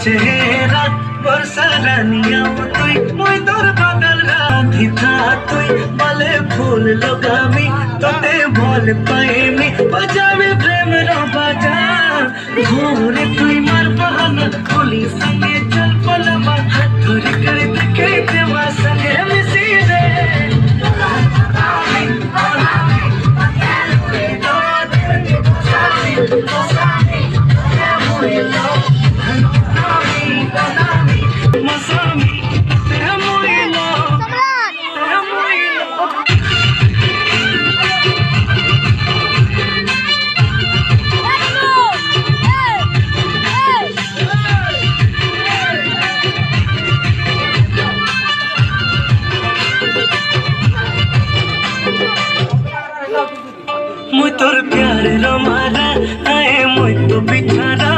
চেহারা বর্ষা রানিয়া তুই মুই তোর বাদল রাধি থা তুই বলে ফুল লোগামি তোতে ভল পাইমি বজাবে প্রেম র বাজা ঘোরে তুই মার বাহানা বলি সঙ্গে চল পলমা হাত ধরে করে দেখে দেওয়া সঙ্গে মিশি রে मुझ तोर प्यार रो मारा आए मुझ तो बिछारा